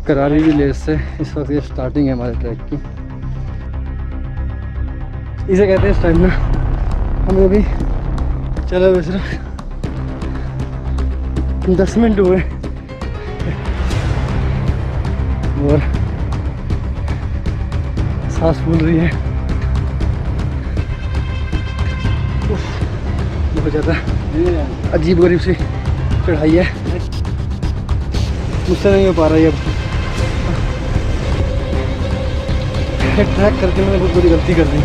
करारी विलेज से इस वक्त ये स्टार्टिंग है हमारे ट्रैक की। इसे कहते हैं स्टैमिना। हम अभी चलो बस 10 मिनट हुए और सांस फूल रही है। बहुत ज़्यादा अजीब गरीब सी चढ़ाई है, मुझसे नहीं हो पा रहा है अब। ट्रैक करके मैंने बहुत बड़ी गलती कर दी।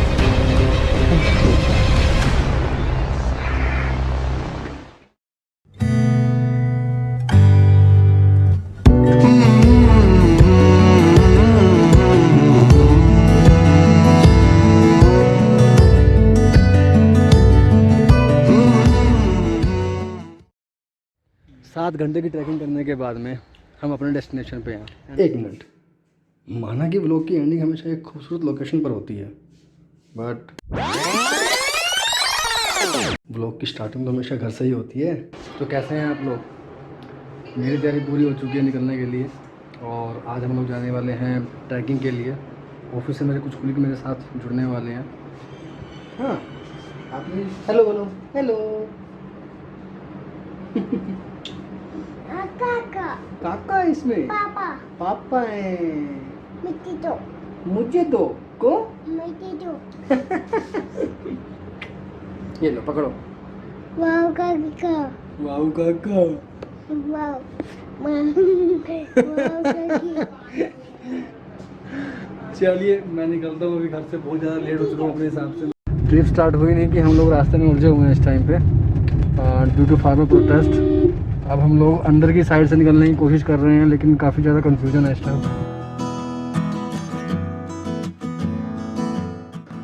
सात घंटे की ट्रैकिंग करने के बाद में हम अपने डेस्टिनेशन पे हैं। 1 मिनट, माना कि व्लॉग की एंडिंग हमेशा एक खूबसूरत लोकेशन पर होती है, बट व्लॉग की स्टार्टिंग तो हमेशा घर से ही होती है। तो कैसे हैं आप लोग? मेरी तैयारी पूरी हो चुकी है निकलने के लिए और आज हम लोग जाने वाले हैं ट्रैकिंग के लिए। ऑफिस से मेरे कुछ कुलीग मेरे साथ जुड़ने वाले हैं। हाँ, आप हेलो बोलो। हेलो काका। काका इसमें पापा। पापा है। मुझे दो। मुझे दो को मुझे दो। ये लो पकड़ो। वाव काका। वाव काका। वाव चलिए मैं निकलता हूँ अभी घर से, बहुत ज़्यादा लेट हो चुका हूँ अपने हिसाब से। ट्रिप स्टार्ट हुई नहीं कि हम लोग रास्ते में उलझे हुए हैं इस टाइम पे ड्यू टू फार्मर प्रोटेस्ट। अब हम लोग अंदर की साइड से निकलने की कोशिश कर रहे हैं, लेकिन काफ़ी ज़्यादा कंफ्यूजन है इस टाइम।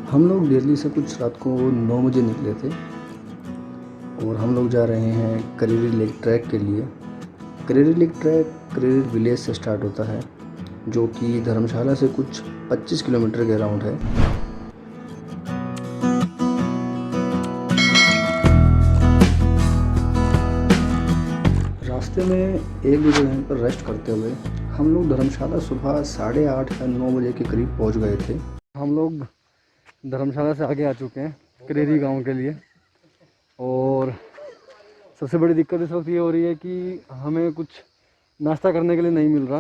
हम लोग दिल्ली से कुछ रात को 9 बजे निकले थे और हम लोग जा रहे हैं करेरी लेक ट्रैक के लिए। Kareri lake track Kareri village से स्टार्ट होता है, जो कि धर्मशाला से कुछ 25 किलोमीटर के अराउंड है। रास्ते में एक दो जगह पर रेस्ट करते हुए हम लोग धर्मशाला सुबह 8:30 या 9 बजे के करीब पहुंच गए थे। हम लोग धर्मशाला से आगे आ चुके हैं करेरी गांव के लिए और सबसे बड़ी दिक्कत इस वक्त ये हो रही है कि हमें कुछ नाश्ता करने के लिए नहीं मिल रहा।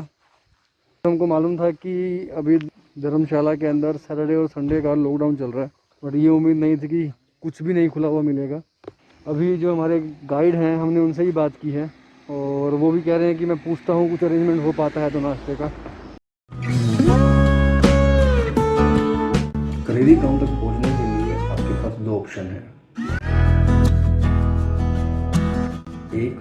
हमको मालूम था कि अभी धर्मशाला के अंदर सैटरडे और संडे का लॉकडाउन चल रहा है, बट ये उम्मीद नहीं थी कि कुछ भी नहीं खुला हुआ मिलेगा। अभी जो हमारे गाइड हैं हमने उनसे ही बात की है और वो भी कह रहे हैं कि मैं पूछता हूँ कुछ अरेंजमेंट हो पाता है तो नाश्ते का। करेरी गांव तक पहुंचने के लिए आपके पास 2 ऑप्शन हैं। एक,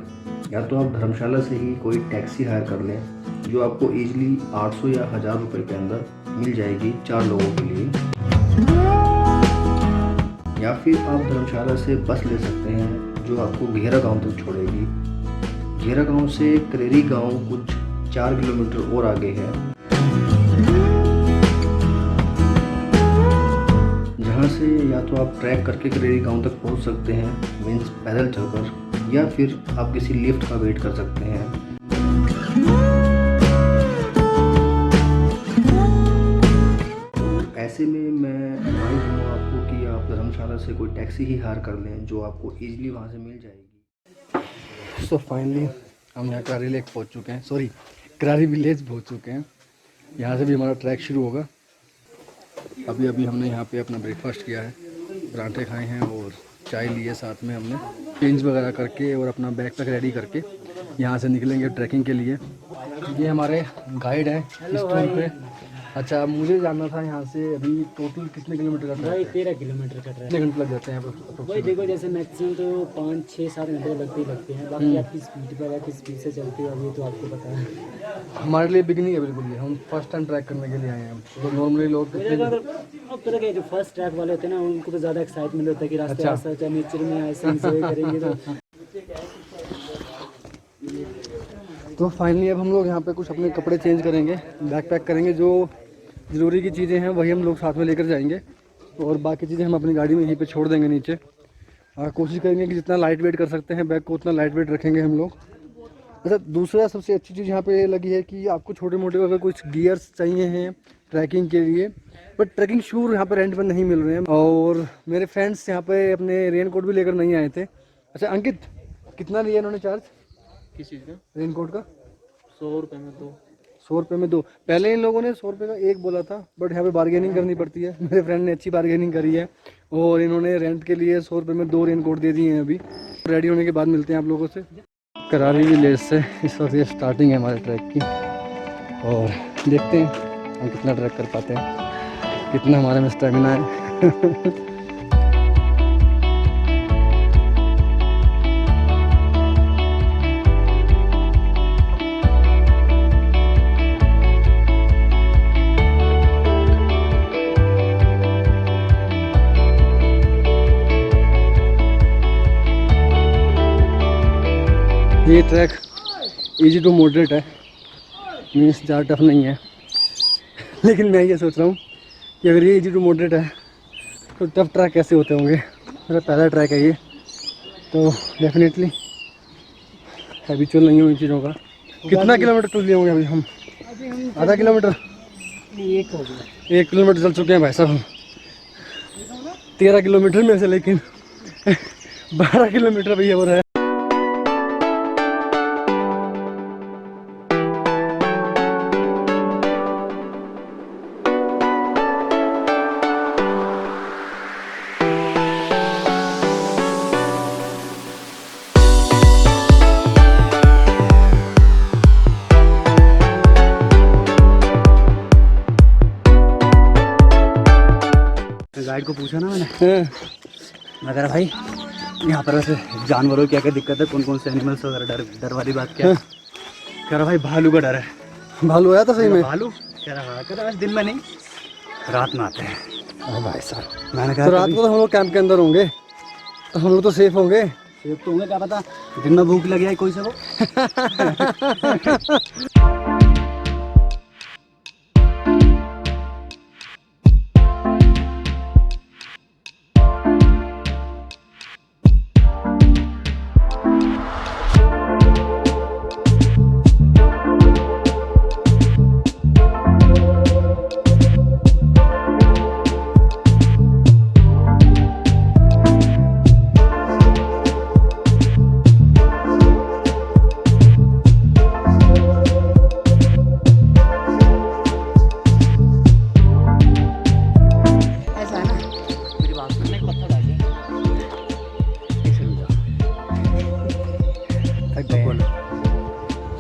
या तो आप धर्मशाला से ही कोई टैक्सी हायर कर लें जो आपको ईजिली 800 या 1000 रुपये के अंदर मिल जाएगी 4 लोगों के लिए, या फिर आप धर्मशाला से बस ले सकते हैं जो आपको घेरा गांव तक छोड़ेगी। घेरा गांव से करेरी गांव कुछ 4 किलोमीटर और आगे है, जहां से या तो आप ट्रैक करके करेरी गांव तक पहुंच सकते हैं, मीन्स पैदल चलकर, या फिर आप किसी लिफ्ट का वेट कर सकते हैं। ऐसे में मैं एडवाइस दूंगा आपको कि आप धर्मशाला से कोई टैक्सी ही हायर कर लें जो आपको इजीली वहां से मिल जाएगी। सो फाइनली हम यहाँ करारी लेक पहुँच चुके हैं, सॉरी करारी विलेज पहुँच चुके हैं। यहाँ से भी हमारा ट्रैक शुरू होगा। अभी अभी हमने यहाँ पे अपना ब्रेकफास्ट किया है, पराठे खाए हैं और चाय लिए साथ में। हमने चेंज वगैरह करके और अपना बैग पैक रेडी करके यहाँ से निकलेंगे ट्रैकिंग के लिए। ये हमारे गाइड हैं इस टूर पे। अच्छा, मुझे जानना था यहाँ से अभी टोटल कितने किलोमीटर का ट्रैक है? 13 किलोमीटर का ट्रैक। कितने घंटे लग जाते हैं वही देखो, जैसे मैक्सिमम तो 5, 6, 7 घंटे लगते हैं। बाकी आपकी स्पीड पर है, किस स्पीड से चलते हो अभी तो आपको पता है। हमारे लिए बिगिनिंग है बिल्कुल, ये हम फर्स्ट टाइम ट्रैक करने के लिए आए हैं। तो नॉर्मली लोग अब पता क्या, जो फर्स्ट ट्रैक वाले होते हैं ना उनको तो ज़्यादा एक्साइटमेंट होता है कि रास्ते रास्ता नेचर में ऐसे एंजॉय करेंगे। तो फाइनली अब हम लोग यहाँ पे कुछ अपने कपड़े चेंज करेंगे, बैग पैक करेंगे। जो ज़रूरी की चीज़ें हैं वही हम लोग साथ में लेकर जाएंगे और बाकी चीज़ें हम अपनी गाड़ी में यहीं पे छोड़ देंगे नीचे। कोशिश करेंगे कि जितना लाइट वेट कर सकते हैं बैग को उतना लाइट वेट रखेंगे हम लोग। अच्छा, दूसरा सबसे अच्छी चीज़ यहाँ पे ये लगी है कि आपको छोटे मोटे अगर कुछ गियर्स चाहिए हैं ट्रैकिंग के लिए, बट ट्रैकिंग शूज यहाँ पे रेंट पर नहीं मिल रहे हैं। और मेरे फ्रेंड्स यहाँ पे अपने रेन कोट भी लेकर नहीं आए थे। अच्छा अंकित, कितना लिया इन्होंने चार्ज किस चीज़ का? रेन कोट का? 100 रुपये में 2। 100 रुपये में 2। पहले इन लोगों ने 100 रुपये का एक बोला था, बट यहाँ पे बार्गेनिंग करनी पड़ती है। मेरे फ्रेंड ने अच्छी बार्गेनिंग करी है और इन्होंने रेंट के लिए 100 रुपये में 2 रेन कोट दे दिए हैं। अभी रेडी होने के बाद मिलते हैं आप लोगों से। करारी विलेज से इस वक्त ये स्टार्टिंग है हमारे ट्रैक की, और देखते हैं हम कितना ट्रैक कर पाते हैं, कितना हमारे में स्टेमिना है। ये ट्रैक इजी टू मॉडरेट है, मीन्स ज़्यादा टफ नहीं है। लेकिन मैं ये सोच रहा हूँ कि अगर ये इजी टू मॉडरेट है तो टफ ट्रैक कैसे होते होंगे। मेरा पहला ट्रैक है ये, तो डेफिनेटली हैबिचुअल नहीं हूँ इन चीज़ों का। कितना किलोमीटर टूर लिए होंगे अभी हम? आधा किलोमीटर, 1 किलोमीटर चल चुके हैं भाई साहब। 13 किलोमीटर में से लेकिन 12 किलोमीटर भी हो रहा है। गाइड को पूछा ना मैंने, मैं कह रहा भाई यहाँ पर वैसे जानवरों की क्या क्या दिक्कत है, कौन कौन से एनिमल्स वगैरह, डर वाली बात क्या है? कह रहा भाई भालू का डर है। भालू आया था सही में? भालू कह रहा आज दिन में नहीं, रात में आते हैं। अरे भाई साहब, मैंने कहा तो रात को तो हम लोग कैंप के अंदर होंगे, तो हम लोग तो सेफ होंगे। सेफ तो होंगे, क्या पता दिन में भूख लगी है कोई से वो।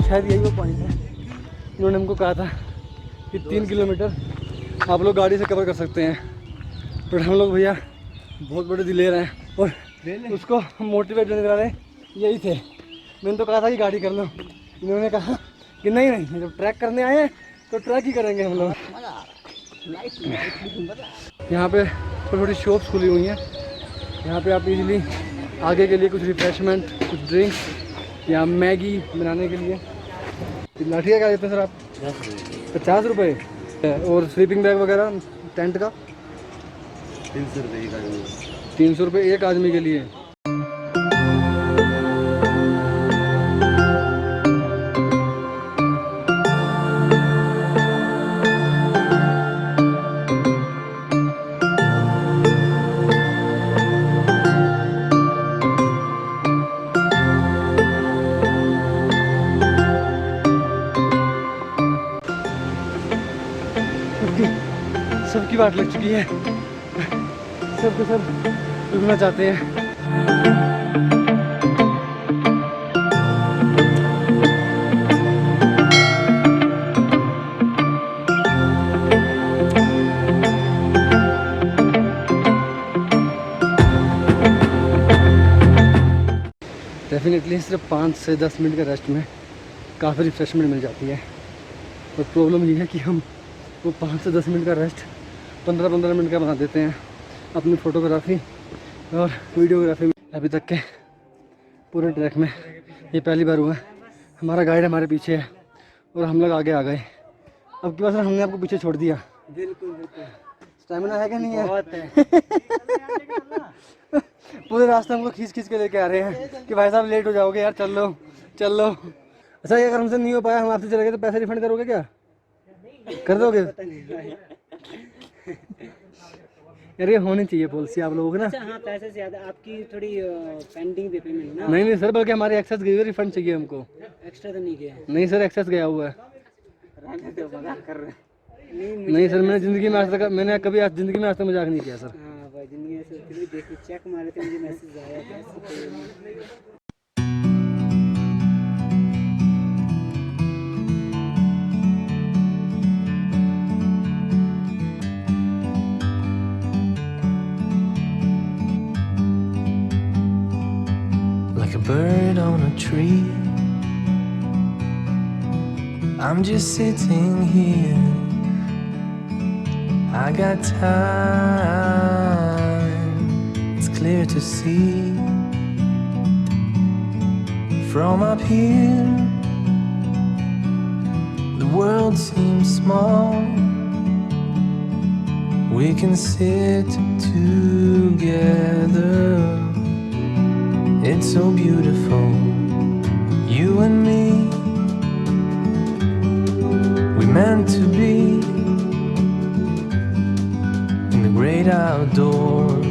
शायद यही वो पॉइंट है। इन्होंने हमको कहा था कि 3 किलोमीटर आप लोग गाड़ी से कवर कर सकते हैं, बट हम लोग भैया बहुत बड़े दिल ले रहे हैं और उसको मोटिवेट करने वाले यही थे। मैंने तो कहा था कि गाड़ी कर लो, इन्होंने कहा कि नहीं नहीं, जब ट्रैक करने आए हैं तो ट्रैक ही करेंगे हम लोग। यहाँ पे थोड़ी थोड़ी शॉप्स खुली हुई हैं, यहाँ पे आप इजीली आगे के लिए कुछ रिफ्रेशमेंट, कुछ ड्रिंक्स या मैगी बनाने के लिए। लाठिया क्या देते हैं सर आप? 50 रुपये। और स्लीपिंग बैग वगैरह टेंट का 300 रुपये एक आदमी। 300 रुपये एक आदमी के लिए। सबकी बात लग चुकी है, सब के सब रुकना चाहते हैं। डेफिनेटली सिर्फ 5 से 10 मिनट का रेस्ट में काफ़ी रिफ्रेशमेंट मिल जाती है, और प्रॉब्लम ये है कि हम वो 5 से 10 मिनट का रेस्ट 15-15 मिनट का बना देते हैं अपनी फ़ोटोग्राफी और वीडियोग्राफी में। अभी तक के पूरे ट्रैक में ये पहली बार हुआ है। हमारा गाइड हमारे पीछे है और हम लोग आगे आ गए। अब की बार हमने आपको पीछे छोड़ दिया। बिल्कुल बिल्कुल। स्टैमिना है कि नहीं है? बहुत है। पूरे रास्ते हमको खींच खींच के लेके आ रहे हैं कि भाई साहब लेट हो जाओगे यार, चल लो चल लो। अच्छा, ये अगर हमसे नहीं हो पाया, हम आपसे चले गए तो पैसे रिफंड करोगे क्या? कर दोगे? यार ये होनी चाहिए पॉलिसी आप लोगों की ना। अच्छा हाँ, पैसे से ज्यादा आपकी थोड़ी पेंडिंग पे पेमेंट ना। नहीं सर, बल्कि हमारी एक्सेस गई है, रिफंड चाहिए हमको। एक्स्ट्रा तो नहीं किया? नहीं सर, एक्सेस गया हुआ है। रहने दो, मजाक कर रहे हैं। नहीं सर, मैंने ज़िंदगी में आज तक ज़िंदगी में आज तक मजाक नहीं किया सर। हाँ भाई, जिंदगी में से फिर भी देखिए, चेक मारे थे, मुझे मैसेज आया था। Like a bird on a tree, I'm just sitting here. I got time, it's clear to see. From up here, the world seems small. We can sit together. It's so beautiful, you and me. We meant to be in the great outdoors,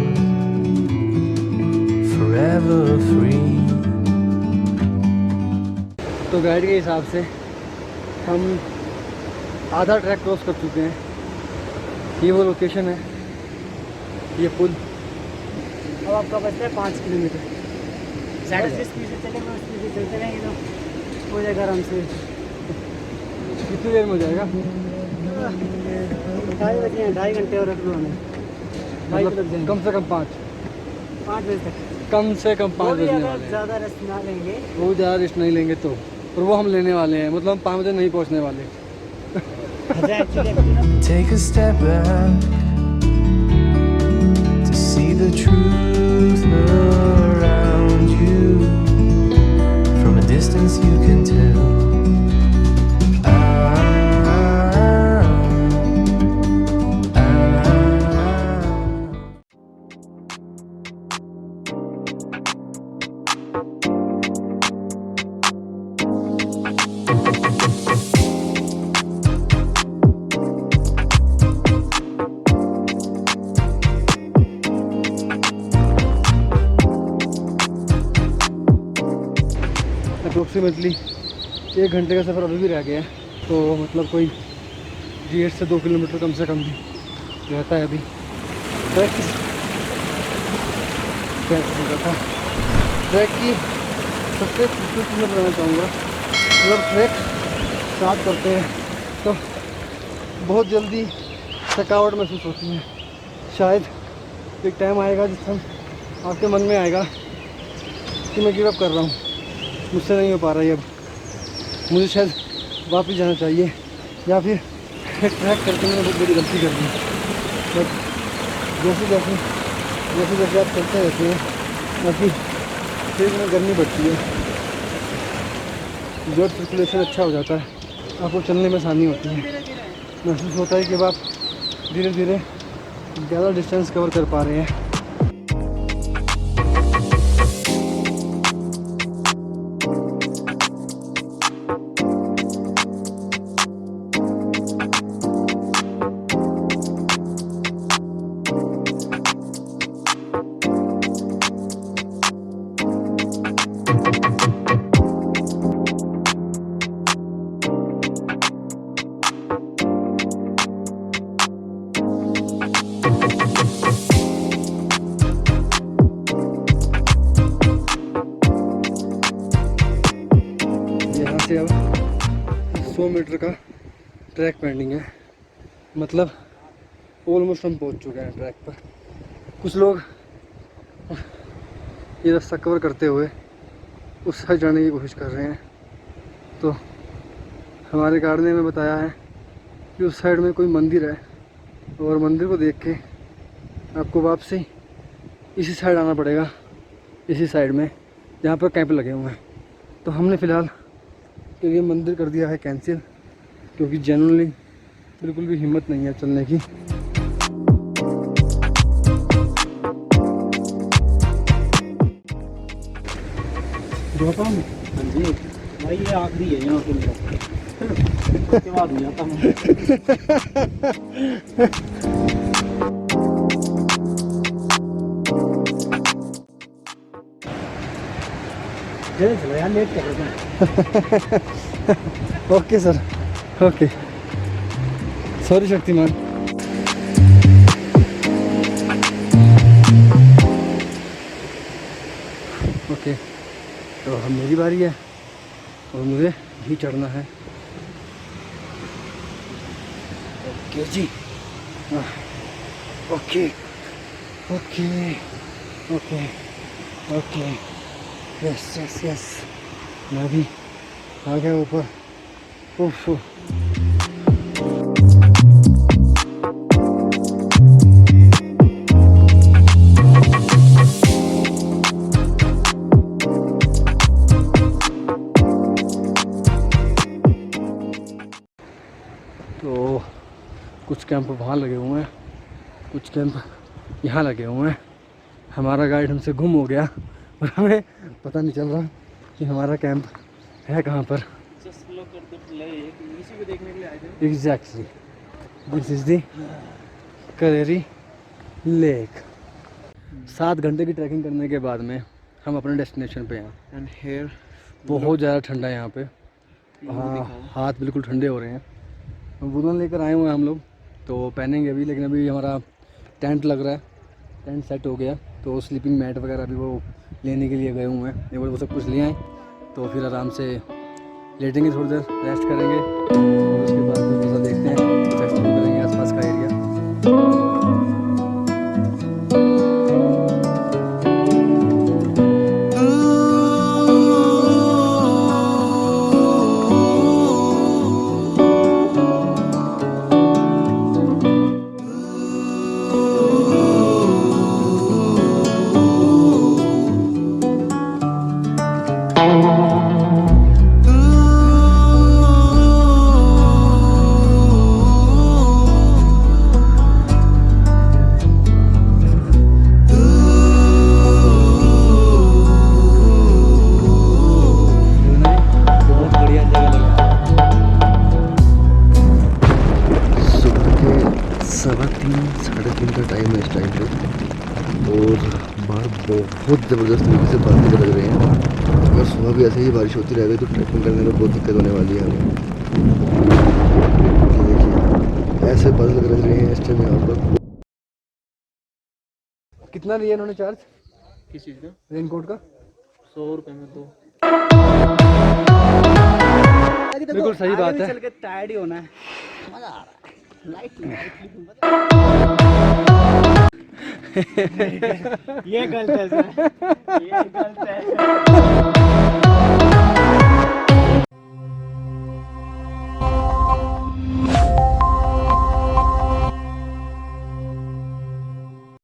forever free. तो guide के हिसाब से हम आधा track cross कर चुके हैं। ये वो लोकेशन है, ये पुल। अब आपका बचता है 5 किलोमीटर। ज़्यादा जिस स्पीड से चलेंगे उस स्पीड से चलते रहेंगे तो हो जाएगा आराम से। कितनी देर में हो जाएगा? 2:30 बजे हैं, 2.5 घंटे और रख लो हमें। मतलब कम से कम 5 बजे तक। कम से कम 5 वो भी बजने अगर वाले हैं। ज़्यादा रेस्ट ना लेंगे, वो ज़्यादा रिस्क नहीं लेंगे तो, और वो हम लेने वाले हैं। मतलब हम 5 बजे नहीं पहुंचने वाले। Take a step back to see the truth around you. From a distance you can tell. Approximately 1 घंटे का सफ़र अभी भी रह गया है। तो मतलब कोई 1.5 से 2 किलोमीटर कम से कम भी रहता है अभी। ट्रैक की सबसे खूबसूरत चीज़ मैं बताना चाहूँगा, जब ट्रैक स्टार्ट करते हैं तो बहुत जल्दी थकावट महसूस होती है। शायद एक टाइम आएगा जिस टाइम आपके मन में आएगा कि मैं गिव अप कर रहा हूँ, मुझसे नहीं हो पा रहा है, अब मुझे शायद वापस जाना चाहिए, या फिर एक ट्रैक करके मैंने बहुत बड़ी गलती कर दी। बट जैसे जैसे आप चलते रहते हैं बाकी फिर में गर्मी बढ़ती है, ब्लड सर्कुलेशन अच्छा हो जाता है, आपको चलने में आसानी होती है। महसूस होता है कि अब आप धीरे धीरे ज़्यादा डिस्टेंस कवर कर पा रहे हैं। से अब 100 मीटर का ट्रैक पेंडिंग है। मतलब ऑलमोस्ट हम पहुंच चुके हैं ट्रैक पर। कुछ लोग ये रास्ता कवर करते हुए उस साइड जाने की कोशिश कर रहे हैं। तो हमारे गार्ड ने हमें बताया है कि उस साइड में कोई मंदिर है और मंदिर को देख के आपको वापसी इसी साइड आना पड़ेगा, इसी साइड में जहाँ पर कैंप लगे हुए हैं। तो हमने फ़िलहाल के लिए मंदिर कर दिया है कैंसिल, क्योंकि जेन्युइनली बिल्कुल भी हिम्मत नहीं है चलने की। हाँ जी, भाई ये आखिरी है यहाँ पे मेरा, उसके बाद हो जाता हूँ। जल्दी चलो यार, लेट कर रहे हैं। Okay sir, okay, sorry Shaktimaan. Okay, तो अब मेरी बारी है और मुझे भी चढ़ना है। ओके जी, okay okay okay okay, yes yes yes, मैं भी आ गया ऊपर। उफ, तो कुछ कैंप वहाँ लगे हुए हैं, कुछ कैंप यहाँ लगे हुए हैं। हमारा गाइड हमसे गुम हो गया और हमें पता नहीं चल रहा कि हमारा कैंप है कहाँ पर। इसी को देखने के लिए आए थे। Exactly, this is the Kareri lake. 7 घंटे की ट्रैकिंग करने के बाद में हम अपने डेस्टिनेशन पे हैं। एंड हेयर बहुत ज़्यादा ठंडा है यहाँ पे, हाथ बिल्कुल ठंडे हो रहे हैं। वुलन लेकर आए हुए हैं हम लोग, तो पहनेंगे अभी, लेकिन अभी हमारा टेंट लग रहा है, टेंट सेट हो गया, तो स्लीपिंग मैट वगैरह भी वो लेने के लिए गए हुए हैं। वो सब कुछ ले आए, तो फिर आराम से लेटेंगे, थोड़ी देर रेस्ट करेंगे और उसके बाद कुछ ऐसा देखते हैं, कुछ एक्सप्लोर करेंगे आसपास का एरिया। बहुत ज़बरदस्त तरीके से बारिश लग रहे हैं। अगर सुबह भी ऐसे ही बारिश होती रह गई तो ट्रैकिंग करने में बहुत दिक्कत होने वाली है हमें। देखिए ऐसे बादल लग रहे हैं इस टाइम यहाँ पर। कितना लिया इन्होंने चार्ज? किस चीज़ का? रेनकोट का 100 रुपये में दो। बिल्कुल सही बात है। चल के टायर्ड ही होना है, मजा आ रहा है। लाइट ये गलत है सर, ये गलत है।